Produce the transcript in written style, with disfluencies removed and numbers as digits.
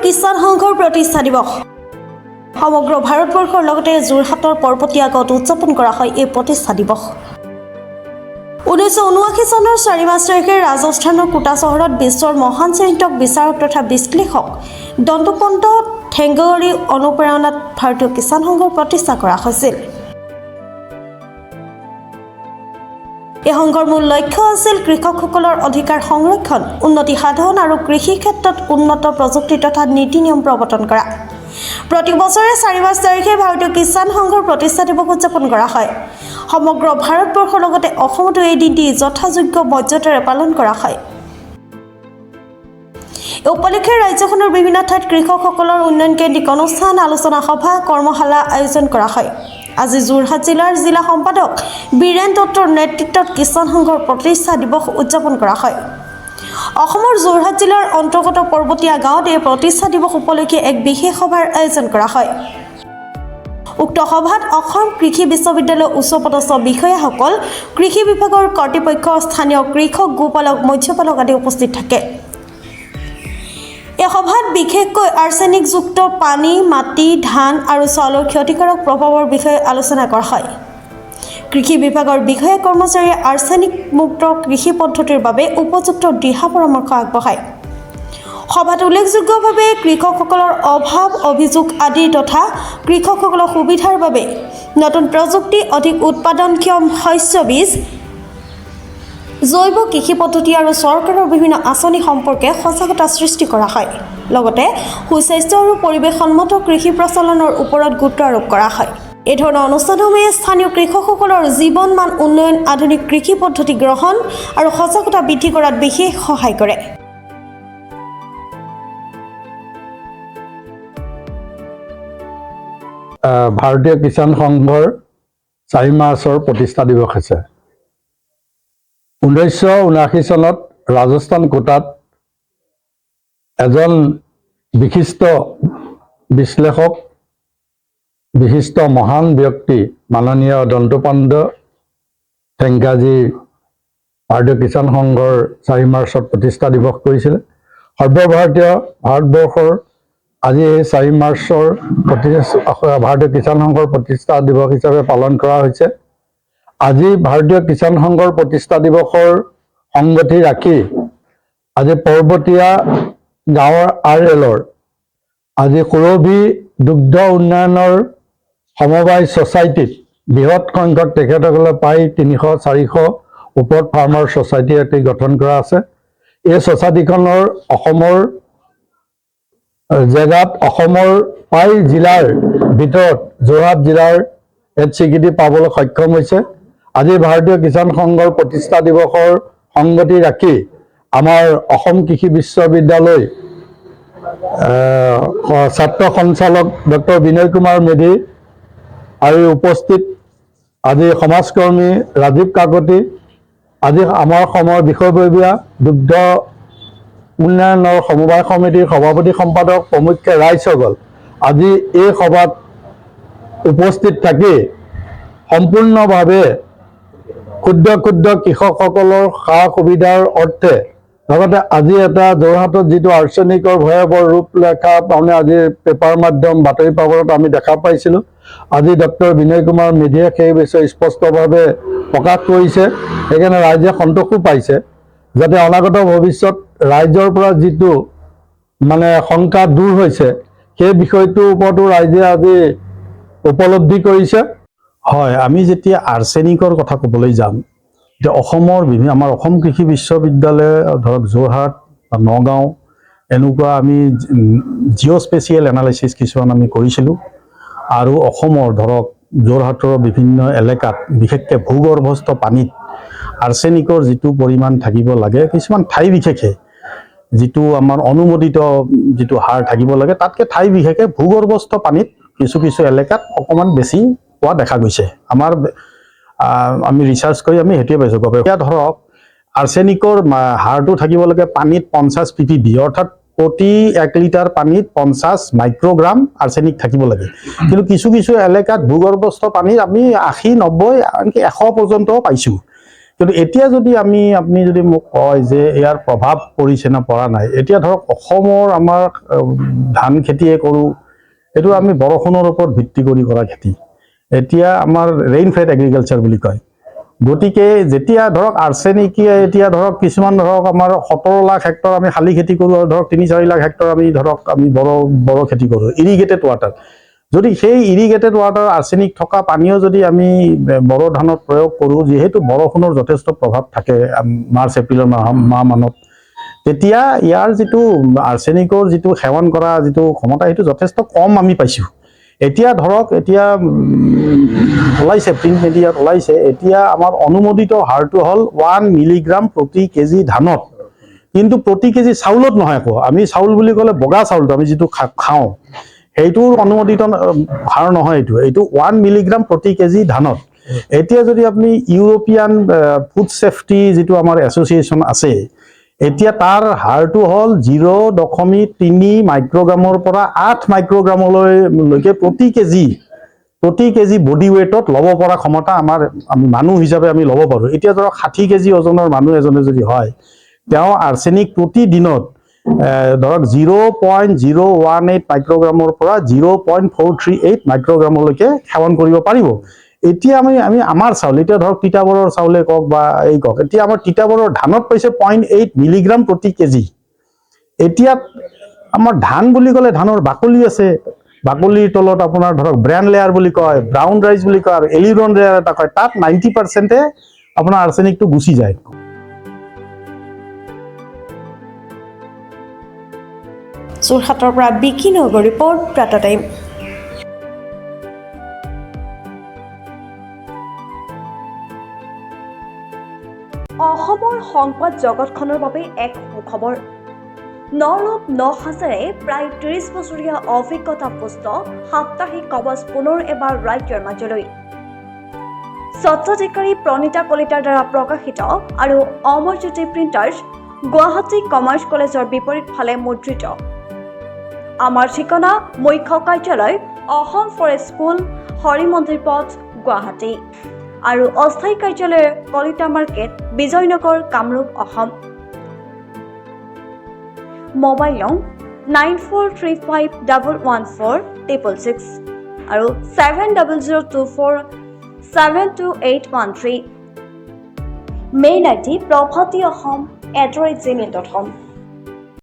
কিষাণ সংঘৰ প্ৰতিষ্ঠা দিৱস সমগ্ৰ ভাৰতবৰ্ষৰ লগতে যোৰহাটৰ পৰ্বতীয়াগত উদযাপন কৰা হয় এই প্ৰতিষ্ঠা দিৱস 1979 চনৰ 4 মাৰ্চ তাৰিখে ৰাজস্থানৰ কোটা চহৰত বিশ্বৰ মহান চিন্তক বিচাৰক তথা বিশ্লেষক দন্তপন্ত ঠেংগৰী অনুপ্ৰেৰণাত ভাৰতীয় কিষাণ সংঘৰ প্ৰতিষ্ঠা কৰা হৈছিল। এই সংঘৰ মূল লক্ষ্য আছিল কৃষকসকলৰ অধিকাৰ সংৰক্ষণ, উন্নতি সাধন আৰু কৃষি ক্ষেত্ৰত উন্নত প্ৰযুক্তি তথা নীতি নিয়ম প্ৰৱৰ্তন কৰা। প্ৰতি বছৰে 4 মাৰ্চ তাৰিখে ভাৰতীয় কিষাণ সংঘৰ প্ৰতিষ্ঠা দিৱস উদযাপন কৰা হয়। সমগ্ৰ ভাৰতবৰ্ষৰ লগতে অসমতো এই দিনটি যথাযোগ্য মৰ্যাদাৰে পালন কৰা হয়। এই উপলক্ষে ৰাজ্যখনৰ বিভিন্ন ঠাইত কৃষকসকলৰ উন্নয়ন কেন্দ্ৰিক অনুষ্ঠান, আলোচনা সভা, কৰ্মশালা আয়োজন কৰা হয়। আজি যোৰহাট জিলাৰ জিলা সম্পাদক বীৰেন দত্তৰ নেতৃত্বত কিষাণ সংঘৰ প্ৰতিষ্ঠা দিৱস উদযাপন কৰা হয়। অসমৰ যোৰহাট জিলাৰ অন্তৰ্গত পৰ্বতীয়া গাঁৱত এই প্ৰতিষ্ঠা দিৱস উপলক্ষে এক বিশেষ সভাৰ আয়োজন কৰা হয়। উক্ত সভাত অসম কৃষি বিশ্ববিদ্যালয়ৰ উচ্চপদস্থ বিষয়াসকল, কৃষি বিভাগৰ কৰ্তৃপক্ষ, স্থানীয় কৃষক, গোপালক, মৎস্যপালক আদি উপস্থিত থাকে। এই সভাত বিশেষকৈ আৰ্ছেনিকযুক্ত পানী, মাটি, ধান আৰু চাউলৰ ক্ষতিকাৰক প্ৰভাৱৰ বিষয়ে আলোচনা কৰা হয়। কৃষি বিভাগৰ বিষয়া কৰ্মচাৰীয়ে আৰ্ছেনিক মুক্ত কৃষি পদ্ধতিৰ বাবে উপযুক্ত দিহা পৰামৰ্শ আগবঢ়ায়। সভাত উল্লেখযোগ্যভাৱে কৃষকসকলৰ অভাৱ অভিযোগ আদি তথা কৃষকসকলৰ সুবিধাৰ বাবে নতুন প্ৰযুক্তি, অধিক উৎপাদনক্ষম শস্য বীজ, জৈৱ কৃষি পদ্ধতি আৰু চৰকাৰৰ বিভিন্ন আঁচনি সম্পৰ্কে সজাগতা সৃষ্টি কৰা হয়। লগতে সুস্বাস্থ্য আৰু পৰিৱেশসন্মত কৃষি প্ৰচলনৰ ওপৰত গুৰুত্ব আৰোপ কৰা হয়। এই ধৰণৰ অনুষ্ঠানসমূহে স্থানীয় কৃষকসকলৰ জীৱন মান উন্নয়ন, আধুনিক কৃষি পদ্ধতি গ্ৰহণ আৰু সজাগতা বৃদ্ধি কৰাত বিশেষ সহায় কৰে। ভাৰতীয় কিষাণ সংঘৰ 4 মাৰ্চৰ প্ৰতিষ্ঠা দিৱস আছে। 1979 চনত ৰাজস্থান কোটাত এজন বিশিষ্ট বিশ্লেষক, বিশিষ্ট মহান ব্যক্তি মাননীয় দন্তপন্ত ঠেংগাজী ভাৰতীয় কিষাণ সংঘৰ 4 মাৰ্চত প্ৰতিষ্ঠা দিৱস কৰিছিলে। ভাৰতবৰ্ষৰ আজি এই 4 মাৰ্চৰ ভাৰতীয় কিষাণ সংঘৰ প্ৰতিষ্ঠা দিৱস হিচাপে পালন কৰা হৈছে। আজি ভাৰতীয় কিষাণ সংঘৰ প্ৰতিষ্ঠা দিৱসৰ সংগতি ৰাখি আজি পৰ্বতীয়া গাঁৱৰ RLৰ আজি সুৰভি দুগ্ধ উন্নয়নৰ সমবায় ছ'চাইটিত বৃহৎ সংখ্যক তেখেতসকলে প্ৰায় 300-400 ওপৰত ফাৰ্মাৰ ছ'চাইটি এটি গঠন কৰা আছে। এই ছ'চাইটিখনৰ অসমৰ জেগাত অসমৰ প্ৰায় জিলাৰ ভিতৰত যোৰহাট জিলাৰ এক স্বীকৃতি পাবলৈ সক্ষম হৈছে। আজি ভাৰতীয় কিষাণ সংঘৰ প্ৰতিষ্ঠা দিৱসৰ সংগতি ৰাখি আমাৰ অসম কৃষি বিশ্ববিদ্যালয় ছাত্ৰ সঞ্চালক ডক্টৰ বিনয় কুমাৰ মেধি আৰু উপস্থিত আজি সমাজকৰ্মী ৰাজীৱ কাকতি, আজি আমাৰ সময়ৰ বিষয়ববীয়া দুগ্ধ উন্নয়নৰ সমবায় সমিতিৰ সভাপতি সম্পাদক প্ৰমুখ্যে ৰাইজসকল আজি এই সভাত উপস্থিত থাকি সম্পূৰ্ণভাৱে ক্ষুদ্ৰ ক্ষুদ্ৰ কৃষকসকলৰ সা সুবিধাৰ অৰ্থে লগতে আজি এটা যোৰহাটত যিটো আৰ্ছেনিকৰ ভয়াৱহ ৰূপৰেখা মানে আজি পেপাৰ মাধ্যম বাতৰি কাকতত আমি দেখা পাইছিলোঁ। আজি ডক্টৰ বিনয় কুমাৰ মেধিয়ে সেই বিষয়ে স্পষ্টভাৱে প্ৰকাশ কৰিছে। সেইকাৰণে ৰাইজে সন্তোষো পাইছে যাতে অনাগত ভৱিষ্যত ৰাইজৰ পৰা যিটো মানে শংকা দূৰ হৈছে সেই বিষয়টোৰ ওপৰতো ৰাইজে আজি উপলব্ধি কৰিছে। হয়, আমি যেতিয়া আৰ্ছেনিকৰ কথা ক'বলৈ যাম, এতিয়া অসমৰ আমাৰ অসম কৃষি বিশ্ববিদ্যালয় ধৰক যোৰহাট বা নগাঁও এনেকুৱা আমি জিঅ' স্পেচিয়েল এনালাইচিছ কিছুমান আমি কৰিছিলোঁ আৰু অসমৰ ধৰক যোৰহাটৰ বিভিন্ন এলেকাত বিশেষকৈ ভূগৰ্ভস্থ পানীত আৰ্ছেনিকৰ যিটো পৰিমাণ থাকিব লাগে, কিছুমান ঠাই বিশেষে যিটো আমাৰ অনুমোদিত যিটো হাৰ থাকিব লাগে তাতকৈ ঠাই বিশেষে ভূগৰ্ভস্থ পানীত কিছু কিছু এলেকাত অকণমান বেছি পোৱা দেখা গৈছে। আমি ৰিচাৰ্চ কৰি আমি সেইটোৱে পাইছোঁ। এতিয়া ধৰক আৰ্ছেনিকৰ হাৰটো থাকিব লাগে পানীত 50 ppb, অৰ্থাৎ প্ৰতি 1 লিটাৰ পানীত 50 মাইক্ৰগ্ৰাম আৰ্ছেনিক থাকিব লাগে। কিন্তু কিছু কিছু এলেকাত ভূগৰ্ভস্থ পানীত আমি 80, 90, আনকি 100 পৰ্যন্তও পাইছোঁ। কিন্তু এতিয়া যদি আপুনি যদি মোক কয় যে ইয়াৰ প্ৰভাৱ পৰিছে না পৰা নাই, এতিয়া ধৰক অসমৰ আমাৰ ধান খেতিয়ে কৰোঁ, এইটো আমি বৰষুণৰ ওপৰত ভিত্তি কৰি কৰা খেতি। এতিয়া আমাৰ ৰেইন ফেড এগ্ৰিকালচাৰ বুলি কয়। গতিকে যেতিয়া ধৰক আৰ্ছেনিকে এতিয়া ধৰক কিছুমান ধৰক আমাৰ 17 লাখ হেক্টৰ আমি শালি খেতি কৰোঁ আৰু ধৰক 3-4 লাখ হেক্টৰ আমি বৰ খেতি কৰোঁ ইৰিগেটেড ৱাটাৰ। যদি সেই ইৰিগেটেড ৱাটাৰ আৰ্ছেনিক থকা পানীও যদি আমি বৰ ধানত প্ৰয়োগ কৰোঁ, যিহেতু বৰষুণৰ যথেষ্ট প্ৰভাৱ থাকে মাৰ্চ এপ্ৰিলৰ মাহ মানত, তেতিয়া ইয়াৰ যিটো আৰ্ছেনিকৰ যিটো সেৱন কৰা যিটো ক্ষমতা সেইটো যথেষ্ট কম আমি পাইছোঁ। এতিয়া ধৰক ওলাইছে প্ৰিণ্ট মিডিয়াত ওলাইছে, এতিয়া আমাৰ অনুমোদিত হাৰটো হ'ল 1 মিলিগ্ৰাম প্ৰতি কেজি ধানত, কিন্তু প্ৰতি কেজি চাউলত নহয়। আকৌ আমি চাউল বুলি ক'লে বগা চাউলটো আমি যিটো খাওঁ সেইটোৰ অনুমোদিত হাৰ নহয়, এইটো 1 মিলিগ্ৰাম প্ৰতি কেজি ধানত। এতিয়া যদি আপুনি ইউৰোপিয়ান ফুড ছেফটি যিটো আমাৰ এছ'চিয়েশ্যন আছে, এতিয়া তাৰ হাৰটো হ'ল 0.3 মাইক্ৰগ্ৰামৰ পৰা 8 মাইক্ৰগ্ৰামলৈকে প্ৰতি কেজি বডি ৱেটত ল'ব পৰা ক্ষমতা আমি মানুহ হিচাপে আমি ল'ব পাৰোঁ। এতিয়া ধৰক 60 কেজি ওজনৰ মানুহ এজনে যদি হয়, তেওঁ আৰ্ছেনিক প্ৰতিদিনত ধৰক 0.018 মাইক্ৰগ্ৰামৰ পৰা 0.438 মাইক্ৰগ্ৰামলৈকে সেৱন কৰিব পাৰিব। এতিয়া আমি আমাৰ চাউল, এতিয়া ধৰক তিতাবৰৰ চাউলে কওক বা এই কওক, এতিয়া আমাৰ তিতাবৰৰ ধানত পাইছে 0.8 মিলিগ্ৰাম প্ৰতি কেজি। এতিয়া আমাৰ ধান বুলি ক'লে ধানৰ বাকলি আছে, বাকলিৰ তলত আপোনাৰ ধৰক ব্ৰেন লেয়াৰ বুলি কয়, ব্ৰাউন ৰাইচ বুলি কয়, আৰু এলিৰন লেয়াৰ এটা কয়, তাত 90% আপোনাৰ আৰ্ছেনিকটো গুচি যায়। যোৰহাটৰ পৰা বিকি নগৰ ৰিপৰ্ট, প্ৰাতঃ টাইম। অসমৰ সংবাদ জগতখনৰ বাবে এক সুখবৰ। নৰূপ নসাজেৰে প্ৰায় 30 বছৰীয়া অভিজ্ঞতাপুষ্ট সাপ্তাহিক কবচ পুনৰ এবাৰ ৰাজ্যৰ মাজলৈ। স্বত্বাধিকাৰী প্ৰণীতা কলিতাৰ দ্বাৰা প্ৰকাশিত আৰু অমৰজ্যোতি প্ৰিণ্টাৰ্ছ, গুৱাহাটী কমাৰ্চ কলেজৰ বিপৰীত ফালে মুদ্ৰিত। আমাৰ ঠিকনা মুখ্য কাৰ্যালয়, অসম ফৰেষ্ট স্কুল, হৰি মন্দিৰ পথ, গুৱাহাটী, আৰু অস্থায়ী কাৰ্যালয় কলিতা মাৰ্কেট, বিজয়নগৰ, কামৰূপ, অসম। মোবাইল নং 9435114666 আৰু 7002472813। Mail ID probhatiahom@gmail.com।